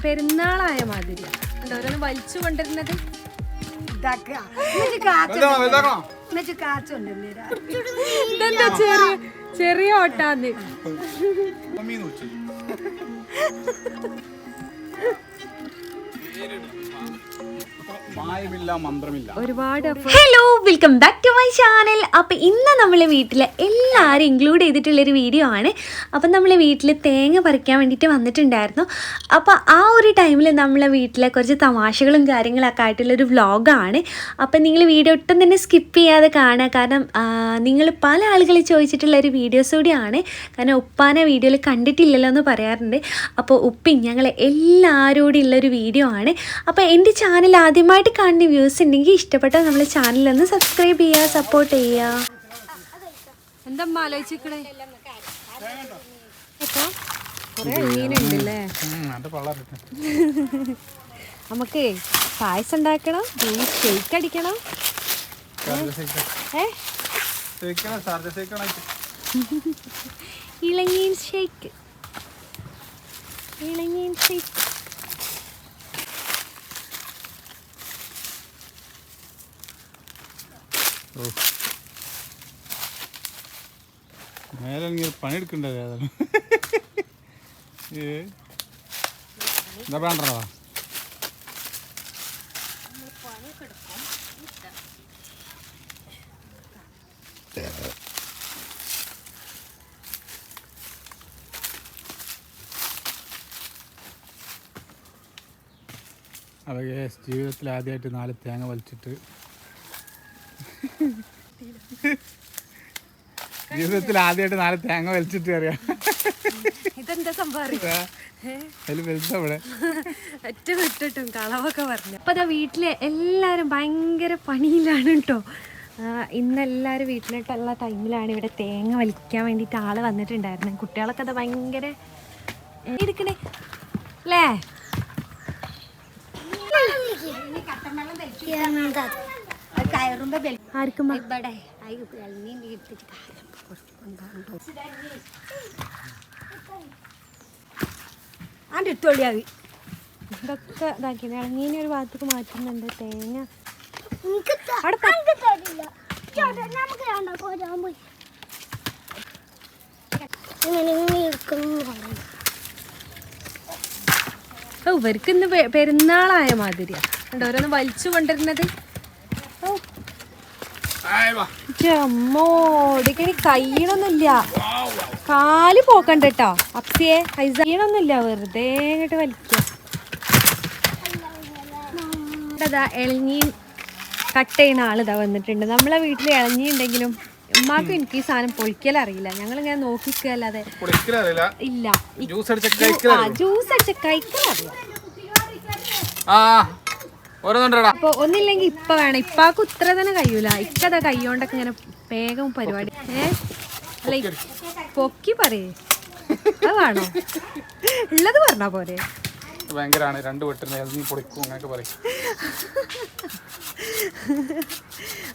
പെരുന്നാളായ മാതിരി ഓരോന്ന് വലിച്ചു കൊണ്ടിരുന്നത്. ഇതെന്താ ചെറിയ ഓട്ടാന്ന്. ഒരുപാട്. Hello, welcome back to my channel. അപ്പം ഇന്ന് നമ്മളെ വീട്ടിൽ എല്ലാവരും ഇൻക്ലൂഡ് ചെയ്തിട്ടുള്ളൊരു വീഡിയോ ആണ്. അപ്പം നമ്മളെ വീട്ടിൽ തേങ്ങ പറിക്കാൻ വേണ്ടിയിട്ട് വന്നിട്ടുണ്ടായിരുന്നു. അപ്പോൾ ആ ഒരു ടൈമിൽ നമ്മളെ വീട്ടിലെ കുറച്ച് തമാശകളും കാര്യങ്ങളൊക്കെ ആയിട്ടുള്ളൊരു വ്ളോഗാണ്. അപ്പം നിങ്ങൾ വീഡിയോ ഒട്ടും തന്നെ സ്കിപ്പ് ചെയ്യാതെ കാണുക. കാരണം നിങ്ങൾ പല ആളുകൾ ചോദിച്ചിട്ടുള്ളൊരു വീഡിയോസ് കൂടിയാണ്. കാരണം ഉപ്പാനെ വീഡിയോയിൽ കണ്ടിട്ടില്ലല്ലോ എന്ന് പറയാറുണ്ട്. അപ്പോൾ ഉപ്പി ഞങ്ങൾ എല്ലാവരോടും ഉള്ളൊരു വീഡിയോ ആണ്. അപ്പോൾ എൻ്റെ ചാനൽ ആദ്യമായിട്ട് കാണുന്ന വ്യൂസ് ഉണ്ടെങ്കിൽ ഇഷ്ടപ്പെട്ടാൽ നമ്മളെ ചാനലൊന്ന് സബ്സ്ക്രൈബ് ചെയ്യുക, സപ്പോർട്ട് ചെയ്യുക. എന്താ ആലോചിക്കണേ? കുറേ മീനുണ്ടല്ലേ. നമുക്ക് പായസം ഉണ്ടാക്കണം, ഷേക്ക് അടിക്കണം. ഇളനീർ ഷേക്ക്, ഇളനീർ ഷേക്ക്. മേലെ പണിയെടുക്കണ്ടേ? എന്താ വേണ്ടോ? അതൊക്കെ ജീവിതത്തിൽ ആദ്യമായിട്ട് 4 തേങ്ങ വലിച്ചിട്ട് ജീവിതത്തിൽ ആദ്യമായിട്ട് 4 തേങ്ങ വലിച്ചിട്ട് അറിയാം. ഇതെന്താ സംഭവം? ഒറ്റ വിട്ടിട്ടും കളവൊക്കെ പറഞ്ഞു. അപ്പോൾ അതാ വീട്ടിലെ എല്ലാവരും ഭയങ്കര പണിയിലാണ് കേട്ടോ. ഇന്നെല്ലാവരും വീട്ടിലോട്ടുള്ള ടൈമിലാണ് ഇവിടെ തേങ്ങ വലിക്കാൻ വേണ്ടിയിട്ട് ആൾ വന്നിട്ടുണ്ടായിരുന്നു. കുട്ടികളൊക്കെ അത് ഭയങ്കര എടുക്കണേ അല്ലേ? ആർക്കും ഇതൊക്കെ ഇതാക്കി ഇളങ്ങീനെ ഒരു ഭാഗത്തേക്ക് മാറ്റുന്നുണ്ട്. തേങ്ങ ഇവർക്ക് ഇന്ന് പെരുന്നാളായ മാതിരിയാ ഓരോന്ന് വലിച്ചു കൊണ്ടിരുന്നത്. അമ്മോടിക്കണി കയ്യണൊന്നുമില്ല, കാല് പോക്കണ്ട കേട്ടോ അപ്സിയെ. കയ്യണൊന്നുമില്ല, വെറുതെ ഇങ്ങോട്ട് വലിക്കുക. ഇളഞ്ഞി കട്ട് ചെയ്യുന്ന ആളിതാ വന്നിട്ടുണ്ട്. നമ്മളെ വീട്ടിൽ ഇളഞ്ഞി ഉണ്ടെങ്കിലും ഉമ്മാക്കും എനിക്ക് ഈ സാധനം പൊളിക്കലറിയില്ല. ഞങ്ങളിങ്ങനെ നോക്കിക്കല്ലാതെ ഇല്ല. ജ്യൂസ് അടിച്ച കഴിക്കലറിയാം. അപ്പൊ ഒന്നില്ലെങ്കിൽ ഇപ്പ വേണം. ഇപ്പാക്കും ഇത്ര തന്നെ കഴിയൂല. ഇക്കതാ കൈകൊണ്ടൊക്കെ ഇങ്ങനെ വേഗം പരിപാടി. അല്ല പൊക്കി പറയേ, അത് വേണോ? ഉള്ളത് പറഞ്ഞാ പോരെ.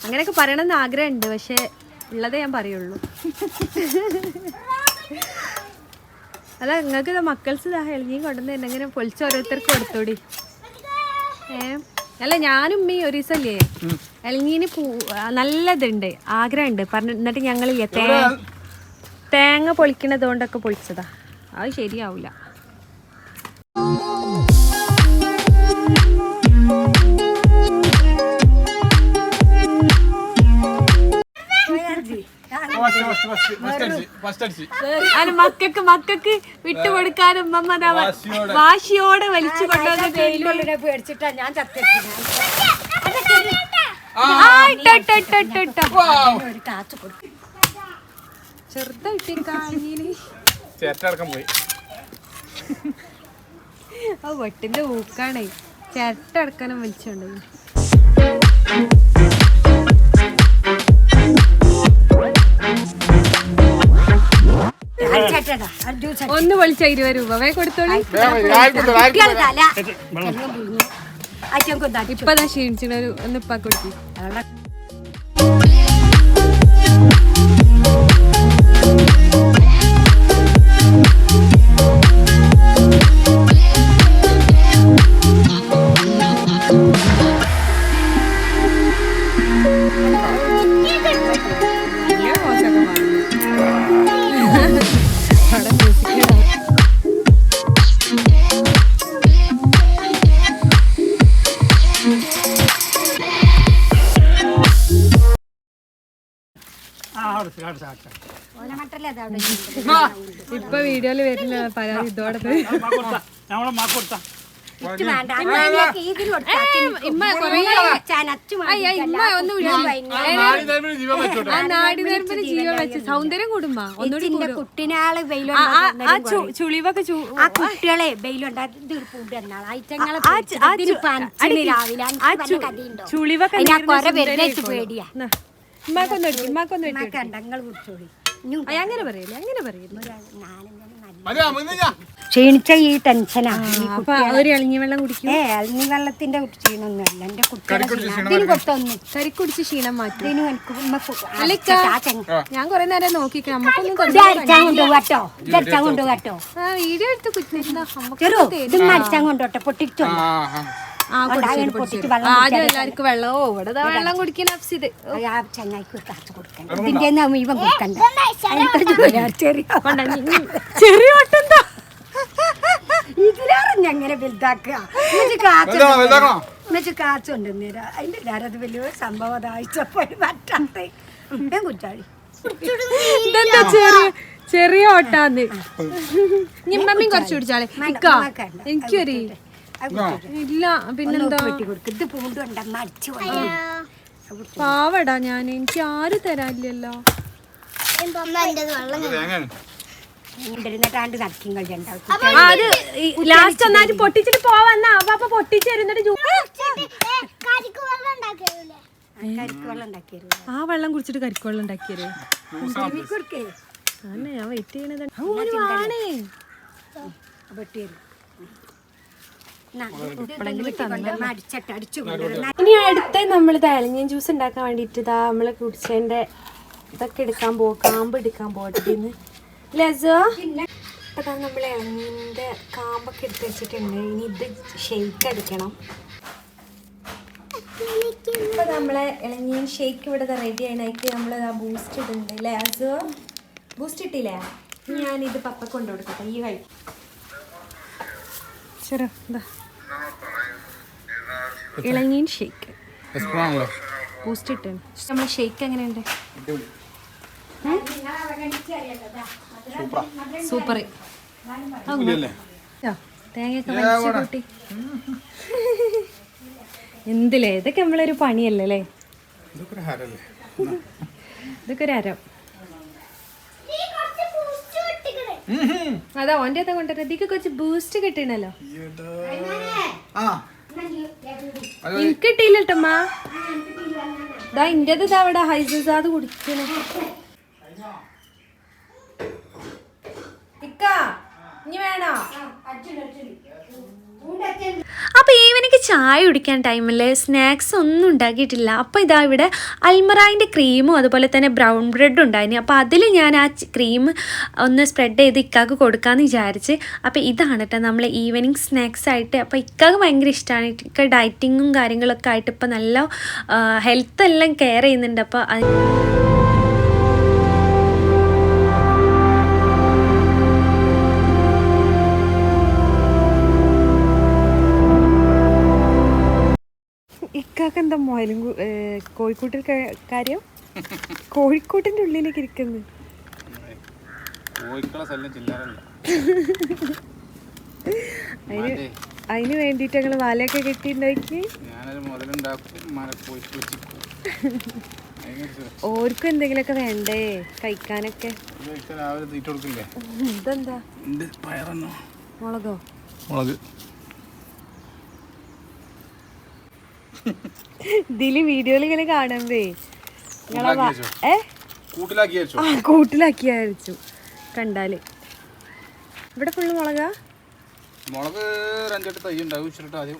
അങ്ങനെയൊക്കെ പറയണമെന്ന് ആഗ്രഹമുണ്ട്, പക്ഷെ ഉള്ളതേ ഞാൻ പറയുള്ളൂ. അല്ല നിങ്ങൾക്ക് മക്കൾസ് എളിഞ്ഞിയും കൊണ്ടുവന്ന് എന്നെങ്ങനെ പൊളിച്ച് ഓരോരുത്തർക്ക് കൊടുത്തോടി. അല്ല ഞാനും ഉമ്മീ ഒരു ദിവസമല്ലേ എളിഞ്ഞീന് നല്ലതുണ്ട്, ആഗ്രഹമുണ്ട് പറഞ്ഞു. എന്നിട്ട് ഞങ്ങളില്ലേ തേങ്ങ പൊളിക്കണത് കൊണ്ടൊക്കെ പൊളിച്ചതാ. അത് ശരിയാവൂല. മക്കൾക്ക് വിട്ടുകൊടുക്കാനും വാശിയോടെ വലിച്ചു കൊണ്ടുവന്ന പേടിച്ചിട്ടാ ഞാൻ ചെറുതായിട്ട് പോയി. ആ വെട്ടിന്റെ ഊക്കാണേ, ചിരട്ടടക്കാനും വലിച്ചോണ്ടേ. ഒന്ന് പൊളിച്ച 20 രൂപ വേ കൊടുത്തോളി. ഇപ്പതാ ക്ഷീണിച്ചിട്ട് ഒന്ന് ഇപ്പാ കൊടുക്കി. ഇപ്പൊ വീഡിയോയില് വരുന്ന പരാതി ഇതോടെ ജീവൻ വെച്ച് സൗന്ദര്യം കൂടുമ്പോ ഒന്നുകൂടി കുട്ടിനാള് ചുളിവൊക്കെ ആ കുട്ടികളെ വെയിലുണ്ടാക്കി ചുളിവൊക്കെ പേടിയാ അങ്ങനെ പറയില്ലേ അങ്ങനെ പറയില്ല ക്ഷീണിച്ച ഈ ടെൻഷനാ അപ്പൊ ഒരു ഇളഞ്ഞി വെള്ളം കുടിക്കും ഇളഞ്ഞി വെള്ളത്തിന്റെ ക്ഷീണമൊന്നുമല്ല എന്റെ കുട്ടികളെ കൊടുത്തൊന്നും കരിക്കുടിച്ച് ക്ഷീണം മാറ്റും ഇതിന് ഞാൻ കൊറേ നേരം നോക്കിക്കാം നമുക്കൊന്നും കൊണ്ടുപോകട്ടോ ഇതടിച്ചാൻ കൊണ്ടുപോകട്ടോ വീഡിയോ എടുത്ത് കുറ്റിരുന്ന ഇത് അടിച്ചാൻ കൊണ്ടോട്ടെ പൊട്ടിച്ചോ ആദ്യം എല്ലാവർക്കും വെള്ളമോ ഇവിടെ വെള്ളം കുടിക്കാൻ അപ്സിത് ചങ്ങായിക്ക് കാച്ചു കൊടുക്കണ്ട ഇതിന്റെ ഇവൻ കൊടുക്കണ്ട ചെറിയ വട്ടെന്താ ഇതിലാണ് ഞങ്ങനെ വലുതാക്കുക കാച്ചുണ്ട് നേരം അതിന്റെ എല്ലാവരും അത് വലിയ സംഭവം അയച്ചപ്പോൾ പറ്റാത്ത കുറ്റാളി ഇതെന്താ ചെറിയ ഓട്ടാന്ന് നിമ്മമ്മയും കുറച്ച് കുടിച്ചാളെ എനിക്കൊരു ഇല്ല പിന്നെന്താ ഇത് പൂണ്ടുണ്ടമ്മ അടിച്ചു പാവടാ ഞാൻ എനിക്ക് ആരും തരാനില്ലല്ലോ അത് ലാസ്റ്റ് ഒന്നായിട്ട് പൊട്ടിച്ചിട്ട് പോവാന്നാ അപ്പൊ പൊട്ടിച്ച് തരുന്നിട്ട് ആ വെള്ളം കുടിച്ചിട്ട് കരിക്ക് വെള്ളം ഉണ്ടാക്കിയത് ഞാൻ വെയിറ്റ് ചെയ്യണത് ഇനി അടുത്ത നമ്മൾ തേളഞ്ഞൻ ജ്യൂസ് ഉണ്ടാക്കാൻ വേണ്ടിട്ട് ഇതാ നമ്മള് കുടിച്ചതിന്റെ ഇതൊക്കെ എടുക്കാൻ പോവാ കാമ്പ് എടുക്കാൻ പോട്ടിന്ന് ലസോ അതാ നമ്മൾ ഇളഞ്ഞിന്റെ കാമ്പൊക്കെ എടുത്ത് വെച്ചിട്ടുണ്ട് ഇനി ഇത് ഷെയ്ക്ക് അടിക്കണം ഇപ്പൊ നമ്മളെ ഇളഞ്ഞീൻ ഷെയ്ക്ക് ഇവിടെ റെഡി ആയിട്ട് നമ്മൾ ബൂസ്റ്റ് ഇടുന്നുണ്ട് ലസോ ബൂസ്റ്റ് ഇട്ടില്ലേ ഞാനിത് പപ്പ കൊണ്ടുകൊടുക്കട്ടെ ഈ കഴിക്കും ശരി എന്താ ഇളഞ്ഞീൻ ഷേക്ക് ബൂസ്റ്റ് ഇട്ട് നമ്മളെ ഷേക്ക് എങ്ങനെയുണ്ട് സൂപ്പർ തേങ്ങയൊക്കെ വലിച്ചു കൂട്ടി എന്തില്ലേ ഇതൊക്കെ നമ്മളൊരു പണിയല്ലേ അല്ലേ ഇതൊക്കെ ഒരു അരം അതാ ഓൻ്റെ അതാ കൊണ്ടുവരുന്നത് ഇതിക്ക് കുറച്ച് ബൂസ്റ്റ് കിട്ടണല്ലോ എനിക്ക് കിട്ടിയില്ലട്ടമ്മ ഇതാ ഇന്റത് ഇതാ അവിടെ ഹൈസാദ് കുടിക്കണേ ഇനി വേണോ അപ്പോൾ ഈവനിക്ക് ചായ കുടിക്കാൻ ടൈമിൽ സ്നാക്സ് ഒന്നും ഉണ്ടാക്കിയിട്ടില്ല. അപ്പോൾ ഇതാ ഇവിടെ അൽമറായിൻ്റെ ക്രീമും അതുപോലെ തന്നെ ബ്രൗൺ ബ്രെഡും ഉണ്ടായിരുന്നു. അപ്പോൾ അതിൽ ഞാൻ ആ ക്രീം ഒന്ന് സ്പ്രെഡ് ചെയ്ത് ഇക്കാക്ക് കൊടുക്കാമെന്ന് വിചാരിച്ച്. അപ്പോൾ ഇതാണ് കേട്ടോ നമ്മൾ ഈവനിങ് സ്നാക്സ് ആയിട്ട്. അപ്പോൾ ഇക്കാക്ക് ഭയങ്കര ഇഷ്ടമാണ്. ഇക്ക ഡയറ്റിങ്ങും കാര്യങ്ങളൊക്കെ ആയിട്ട് ഇപ്പോൾ നല്ല ഹെൽത്ത് എല്ലാം കെയർ ചെയ്യുന്നുണ്ട്. അപ്പോൾ ഇക്കാക്ക് എന്താ മോയിലും കോഴിക്കൂട്ടിൽ കാര്യം കോഴിക്കൂട്ടിൻ്റെ ഉള്ളിലേക്ക് ഇരിക്കുന്നു. അതിന് വേണ്ടിയിട്ട് ഞങ്ങൾ വലയൊക്കെ കെട്ടിണ്ടാക്കി ഓർക്കും എന്തെങ്കിലുമൊക്കെ വേണ്ടേ കഴിക്കാനൊക്കെ. ഇതെന്താ മുളകോ? മുളക് ഇതില് വീഡിയോയിൽ ഇങ്ങനെ കാണുമ്പേ കൂട്ടിലാക്കി അയച്ചു കണ്ടാല്. ഇവിടെ ഫുള്ള് മുളകാ. മുളക് രണ്ടു തൈ ഉണ്ടാവും. ഇച്ചിട്ട് ആദ്യം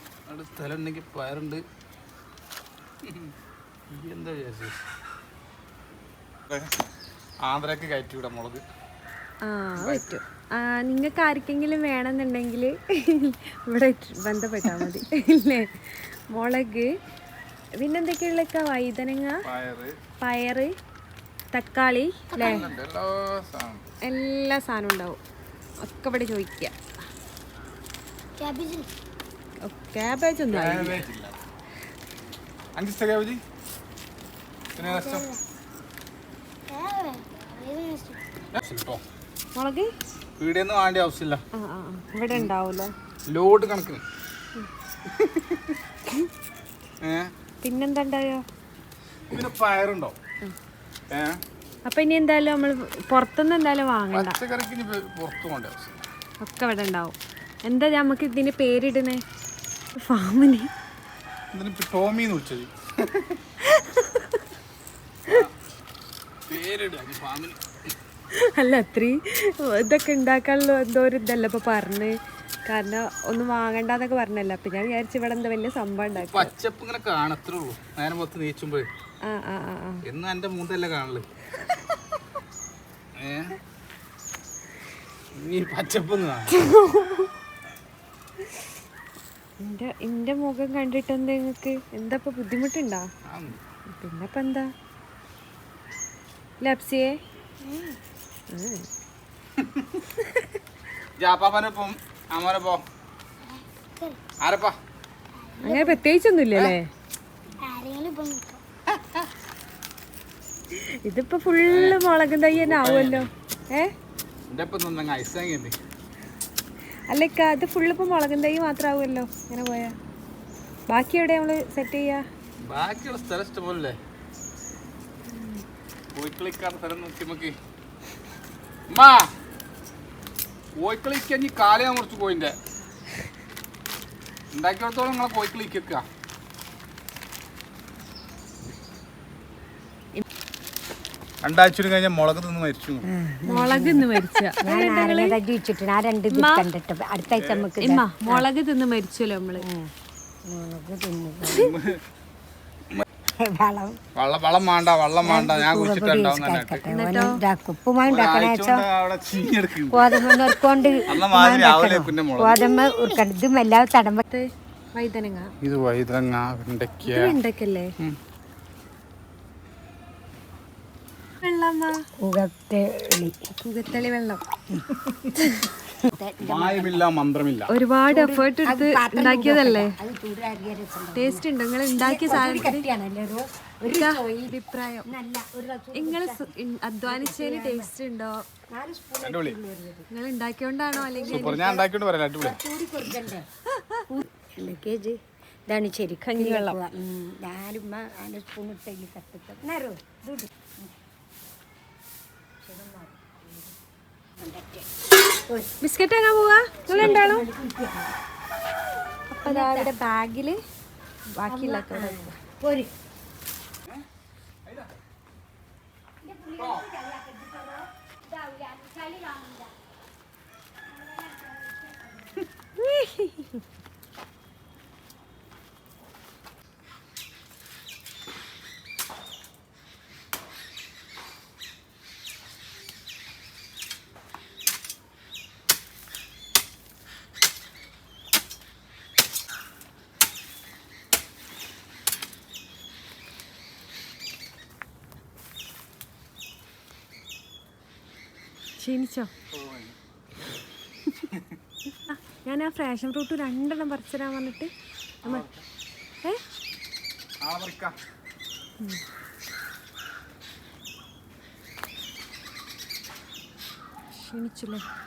സ്ഥലം ഉണ്ടെങ്കിൽ പയറുണ്ട്. എന്താ വിചാരിച്ചു ആന്ധ്രക്ക് കയറ്റി വിടാം മുളക്. ആ പറ്റും. നിങ്ങൾക്ക് ആർക്കെങ്കിലും വേണമെന്നുണ്ടെങ്കിൽ ഇവിടെ ബന്ധപ്പെട്ടാൽ മതി ഇല്ലേ. മുളക് പിന്നെന്തൊക്കെയുള്ളൊക്കെ വൈതനങ്ങ, പയറ്, തക്കാളി അല്ലേ, എല്ലാ സാധനവും ഉണ്ടാവും. ഒക്കെ ഇവിടെ ചോദിക്കുക. ക്യാബേജ് ഒന്നും കേട്ടോ മുളക് പീടിയൊന്നും വേണ്ട ആവശ്യമില്ല. ആ ആ ഇവിടെ ഉണ്ടാവൂലോ ലോഡ് കണക്കിന്. പിന്നെന്താ ഉണ്ടായോ? പിന്നെ പയറുണ്ടോ? അപ്പൊ ഇനി എന്തായാലും നമ്മൾ പുറത്തുനിന്ന് എന്തായാലും വാങ്ങണ്ട, പച്ചക്കറിക്ക് ഇനി പുറത്തു പോകേണ്ട ആവശ്യം ഒക്കെ ഇവിടെ ഉണ്ടാവും. എന്താ നമുക്ക് ഇതിന് പേരിടുന്നേ ഫാമിന്? ടോമിന്ന് വിളിച്ചത് പേരിടുക ഫാമിന്. അല്ല അത്രയും ഇതൊക്കെ ഉണ്ടാക്കാനുള്ള എന്തോ ഒരു ഇതല്ല ഇപ്പൊ പറഞ്ഞ്, കാരണം ഒന്നും വാങ്ങണ്ടെന്നൊക്കെ പറഞ്ഞല്ലോ. അപ്പൊ ഞാൻ വിചാരിച്ചു ഇവിടെ എന്താ വലിയ സംഭവം ഉണ്ടാക്കി. പച്ചപ്പ് ഇങ്ങനെ കാണത്രേ ഉള്ളൂ. നേരം മൊത്തം നീച്ചുമ്പോ ആ ആ ആ ആ എന്നും എന്റെ മൂന്തല്ലേ കാണല്. നീ പച്ചപ്പൊന്ന് എന്റെ മുഖം കണ്ടിട്ട് എന്താ നിങ്ങക്ക് എന്താ ഇപ്പൊ ബുദ്ധിമുട്ടുണ്ടോ? പിന്നെപ്പ എന്താ ലപ്സിയെ ജാപ്പാപ്പനൊപ്പം അമ്മോനപ്പോ ആരപ്പാ? അങ്ങനെ പ്രത്യേകിച്ചൊന്നുമില്ലല്ലേ. ഇതിപ്പോ ഫുള്ള് മുളകും തൈ തന്നെ ആവുമല്ലോ. അല്ലക്ക അത് ഫുള്ള് ഇപ്പൊ മുളകും തൈ മാത്രം ആവുമല്ലോ ഇങ്ങനെ പോയാ. ബാക്കി എവിടെ നമ്മള് സെറ്റ് ചെയ്യാ? ബാക്കിയുള്ള സ്ഥലം ഇഷ്ടപോലെ കോഴിക്കളിക്കാത്ത സ്ഥലം നോക്കി നോക്കി. കോഴിക്കളിക്കാൻ ഈ കാലയാ കുറച്ച് കോയിന്റെ ഉണ്ടാക്കിയോടത്തോളം നിങ്ങളെ കോഴിക്കളിക്ക. രണ്ടാഴ്ച കഴിഞ്ഞ മുളക് തിന്ന് മരിച്ചു. മുളക് തിന്ന് മരിച്ച അടുത്ത ആഴ്ച നമുക്ക് മുളക് തിന്ന് മരിച്ചല്ലോ നമ്മള്. വള്ളം വേണ്ട വെള്ളം വേണ്ട, ഞാൻ കുടിച്ചിട്ടുണ്ടാവും. ഇതും എല്ലാം തടമ്പത്ത് വൈതനങ്ങ, ഇത് വൈതനങ്ങ, വെണ്ടക്കല്ലേ വെള്ളമ്മ, കുകത്തളി വെള്ളം. മായമില്ല മന്ത്രമില്ല. ഒരുപാട് എഫേർട്ട് എടുത്ത് ഉണ്ടാക്കിയതല്ലേ. ടേസ്റ്റ് ഉണ്ട് നിങ്ങൾ ഉണ്ടാക്കിയ സാധനത്തിന്? അഭിപ്രായം നിങ്ങൾ അധ്വാനിച്ചതിന് ടേസ്റ്റ് ഉണ്ടോ? നിങ്ങൾ ഉണ്ടാക്കിയോണ്ടാണോ അല്ലെങ്കിൽ ഇതാണ് ശരി കഞ്ഞിവെള്ളം? ഞാനും സ്പൂൺ ഇട്ടതിൽ കത്തിട്ട് ബിസ്ക്കറ്റ് വാങ്ങാൻ പോവാ നിങ്ങൾ ഉണ്ടാണോ? അപ്പൊ ഇവിടെ ബാഗില് ബാക്കിയുള്ള പോര് ക്ഷീണിച്ചോ? ഞാൻ ആ ഫ്രാഷൻ ഫ്രൂട്ട് 2 പറിച്ചിടാൻ വന്നിട്ട് ക്ഷീണിച്ചല്ലേ.